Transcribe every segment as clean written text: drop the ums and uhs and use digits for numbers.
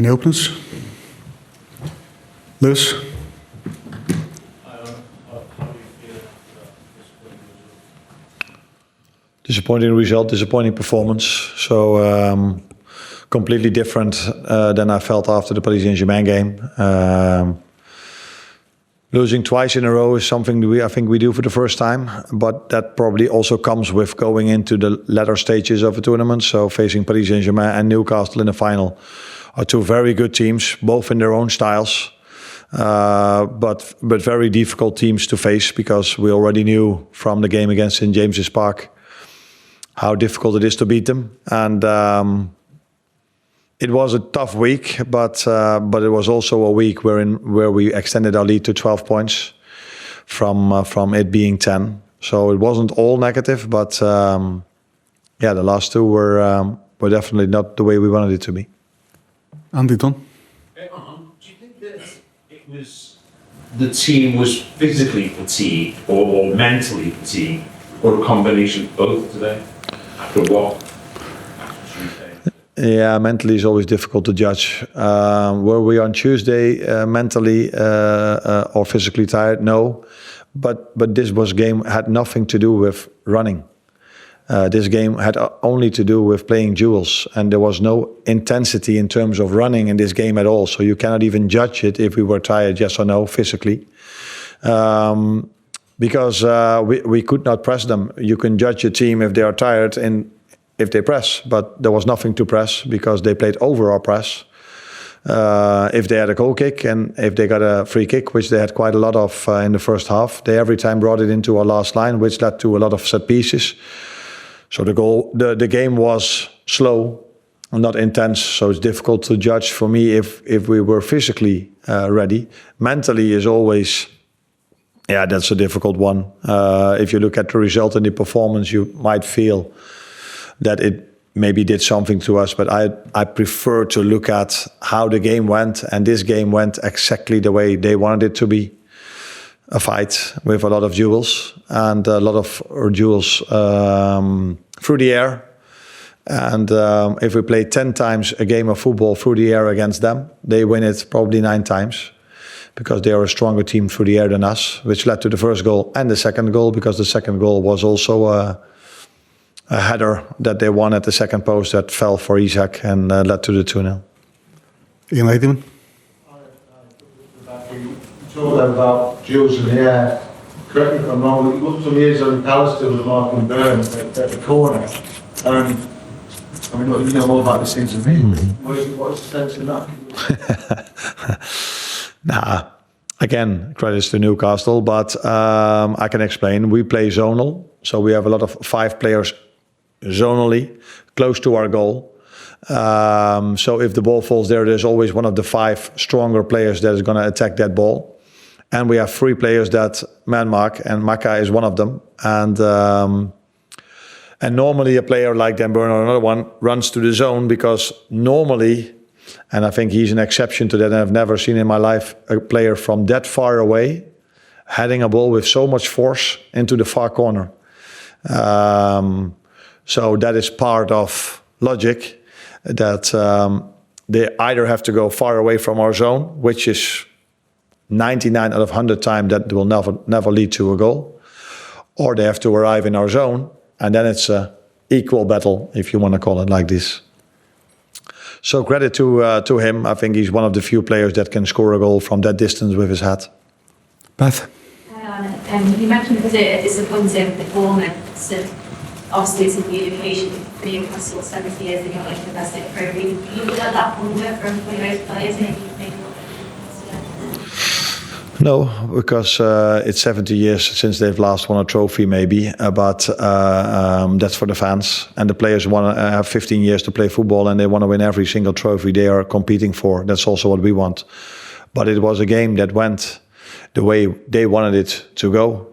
Any openers? Lewis? Disappointing result, disappointing performance. So completely different than I felt after the Paris Saint-Germain game. Losing twice in a row is something I think we do for the first time, but that probably also comes with going into the latter stages of a tournament. So facing Paris Saint-Germain and Newcastle in the final are two very good teams, both in their own styles, but very difficult teams to face, because we already knew from the game against St James's Park how difficult it is to beat them. And it was a tough week, but it was also a week where we extended our lead to 12 points from it being 10. So it wasn't all negative, but the last two were definitely not the way we wanted it to be. Andy, Ton? Do you think that it was the team was physically fatigued or mentally fatigued, or a combination of both today? After what? Yeah, mentally is always difficult to judge. Were we on Tuesday mentally or physically tired? No, but this game had nothing to do with running. This game had only to do with playing duels, and there was no intensity in terms of running in this game at all. So you cannot even judge it if we were tired, yes or no, physically. Because we could not press them. You can judge a team if they are tired and if they press, but there was nothing to press because they played over our press. If they had a goal kick and if they got a free kick, which they had quite a lot of in the first half, they every time brought it into our last line, which led to a lot of set pieces. So the game was slow, not intense. So it's difficult to judge for me if we were physically ready. Mentally is always, that's a difficult one. If you look at the result and the performance, you might feel that it maybe did something to us, but I prefer to look at how the game went, and this game went exactly the way they wanted it to be. A fight with a lot of duels, and a lot of duels through the air. And if we play 10 times a game of football through the air against them, they win it probably 9 times, because they are a stronger team through the air than us, which led to the first goal and the second goal, because the second goal was also a header that they won at the second post that fell for Isaac and led to the 2-0. Ian Latham? You talked about duels in the air. Correct me if I'm wrong, but it looked some years ago Allister was marking Burn at the corner. I mean, look, you know more about this thing than me. What's the sense in that? Again, credits to Newcastle, but I can explain. We play zonal, so we have a lot of 5 players zonally, close to our goal. So if the ball falls there, there's always one of the 5 stronger players that is going to attack that ball. And we have 3 players that man mark, and Maka is one of them. And normally a player like Dan Burn or another one runs to the zone, because normally, and I think he's an exception to that, and I've never seen in my life a player from that far away heading a ball with so much force into the far corner. So that is part of logic, that they either have to go far away from our zone, which is 99 out of 100 times that will never lead to a goal, or they have to arrive in our zone, and then it's an equal battle, if you want to call it like this. So credit to him. I think he's one of the few players that can score a goal from that distance with his head. Beth? You mentioned it was a disappointing performance. Obviously, it's a new occasion for Newcastle 70 years ago, like the best trophy. You would at that point work from those players, maybe you think? No, because it's 70 years since they've last won a trophy, maybe. But that's for the fans. And the players want to have 15 years to play football, and they want to win every single trophy they are competing for. That's also what we want. But it was a game that went the way they wanted it to go.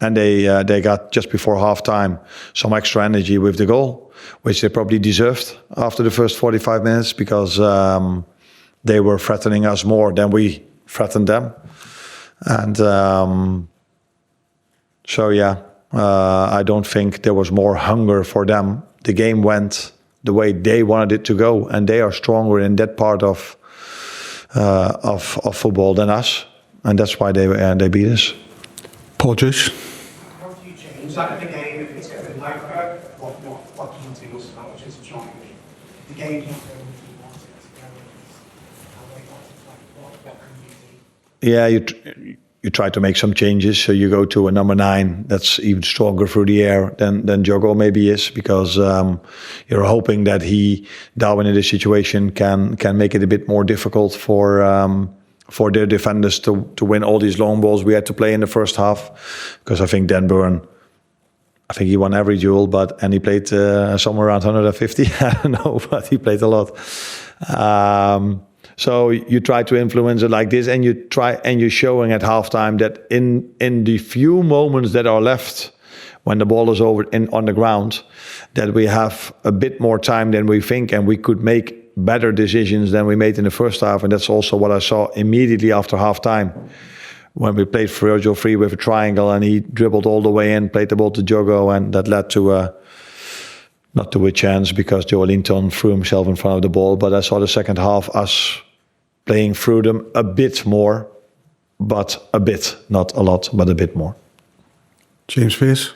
And they got, just before half-time, some extra energy with the goal, which they probably deserved after the first 45 minutes, because they were threatening us more than we threatened them. And I don't think there was more hunger for them. The game went the way they wanted it to go, and they are stronger in that part of football than us, and that's why they beat us. Paul Joyce. How do you change that in the game if it's getting like that? What can you do about which is trying? The game's not going as you want it to go. How they want it, like, what can you do? Yeah, you try to make some changes. So you go to a number 9 that's even stronger through the air than Jogo maybe is, because you're hoping that Darwin in this situation can make it a bit more difficult for their defenders to win all these long balls we had to play in the first half. Because I think Dan Burn, he won every duel, and he played somewhere around 150. I don't know, but he played a lot. So you try to influence it like this, and you're showing at halftime that in the few moments that are left when the ball is on the ground, that we have a bit more time than we think, and we could make better decisions than we made in the first half. And that's also what I saw immediately after halftime, when we played Virgil free with a triangle, and he dribbled all the way in, played the ball to Jogo, and that led to not to a chance because Joe Linton threw himself in front of the ball. But I saw the second half us playing through them a bit more, but a bit, not a lot, but a bit more. James Pearce.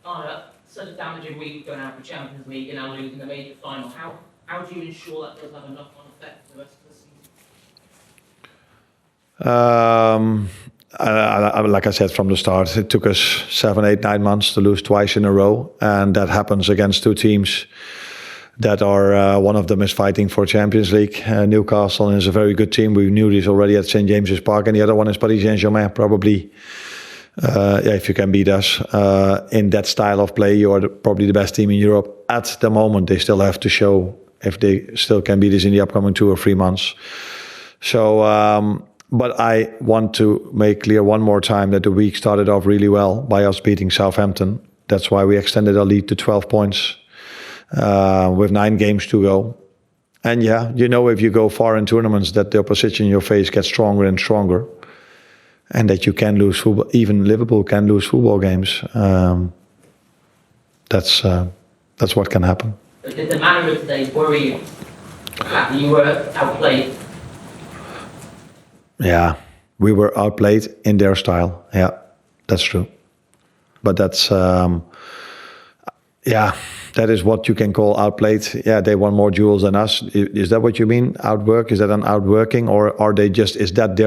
Arne, such a damaging week going out for Champions League and now losing the major final. How do you ensure that doesn't have a knock-on effect for the rest of the season? Like I said from the start, it took us 7, 8, 9 months to lose twice in a row, and that happens against 2 teams that are, one of them is fighting for Champions League. Newcastle is a very good team. We knew this already at St. James's Park, and the other one is Paris Saint-Germain. Probably, if you can beat us in that style of play, you are probably the best team in Europe at the moment. They still have to show if they still can beat us in the upcoming 2 or 3 months. So, but I want to make clear one more time that the week started off really well by us beating Southampton. That's why we extended our lead to 12 points with 9 games to go. And yeah, if you go far in tournaments, that the opposition in your face gets stronger and stronger, and that you can lose football. Even Liverpool can lose football games. That's what can happen. But did the manner of today worry you? That you were outplayed? Yeah, we were outplayed in their style. Yeah, that's true. But that's, that is what you can call outplayed. Yeah, they won more duels than us. Is that what you mean? Outwork? Is that an outworking? Or are they just, is that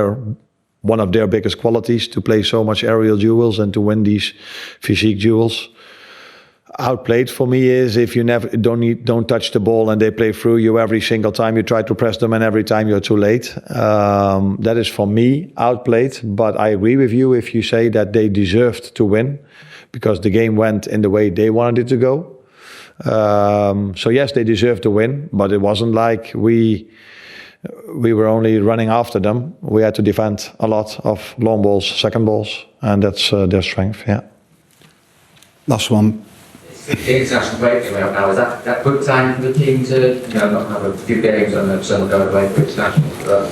one of their biggest qualities, to play so much aerial duels and to win these physique duels? Outplayed for me is if you don't touch the ball and they play through you every single time you try to press them and every time you're too late. That is for me outplayed. But I agree with you if you say that they deserved to win because the game went in the way they wanted it to go. So yes, they deserved to win, but it wasn't like we were only running after them. We had to defend a lot of long balls, second balls, and that's their strength. Yeah. Last one. The international break coming up now, is that good time for the team to not have a few games on the summer going away for internationals, but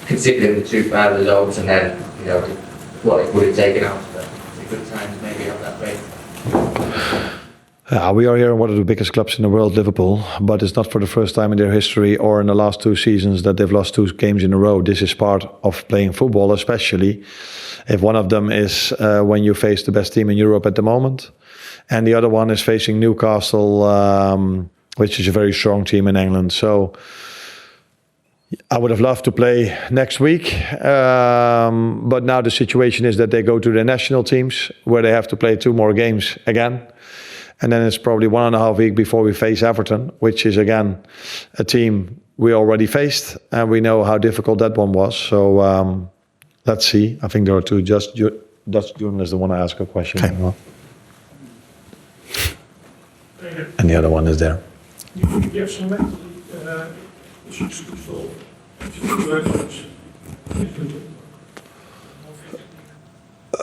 considering the 2 bad results and then what it would have taken out, it's a good time to maybe have that break. We are here in one of the biggest clubs in the world, Liverpool, but it's not for the first time in their history or in the last 2 seasons that they've lost 2 games in a row. This is part of playing football, especially if one of them is when you face the best team in Europe at the moment. And the other one is facing Newcastle, which is a very strong team in England. So I would have loved to play next week. But now the situation is that they go to the national teams where they have to play 2 more games again. And then it's probably 1.5 weeks before we face Everton, which is again a team we already faced. And we know how difficult that one was. So let's see. I think there are 2 Dutch journalists that want to ask a question. Okay. And the other one is there. You have some mental issues to solve.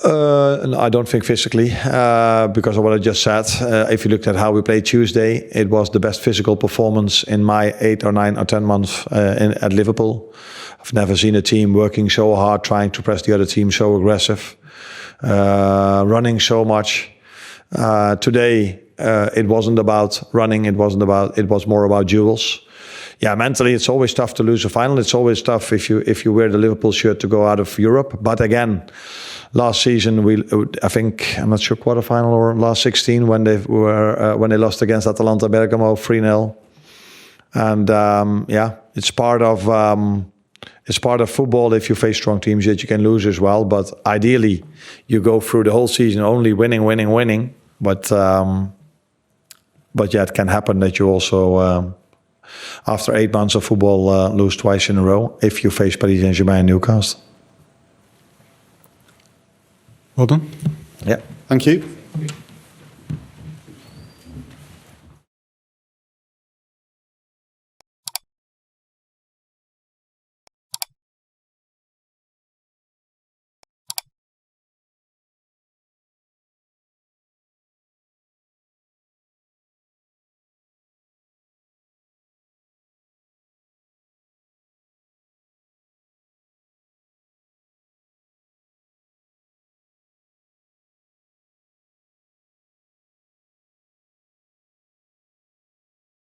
No, I don't think physically, because of what I just said. If you looked at how we played Tuesday, it was the best physical performance in my 8 or 9 or 10 months at Liverpool. I've never seen a team working so hard, trying to press the other team, so aggressive, running so much. Today, it wasn't about running. It was more about duels. Yeah, mentally, it's always tough to lose a final. It's always tough if you wear the Liverpool shirt to go out of Europe. But again, last season I think I'm not sure quarterfinal or last 16 when they lost against Atalanta Bergamo 3-0. And it's part of football. If you face strong teams, that you can lose as well. But ideally, you go through the whole season only winning. But yeah, it can happen that you also after 8 months of football lose twice in a row if you face Paris Saint-Germain and Newcastle. Well done. Yeah. Thank you.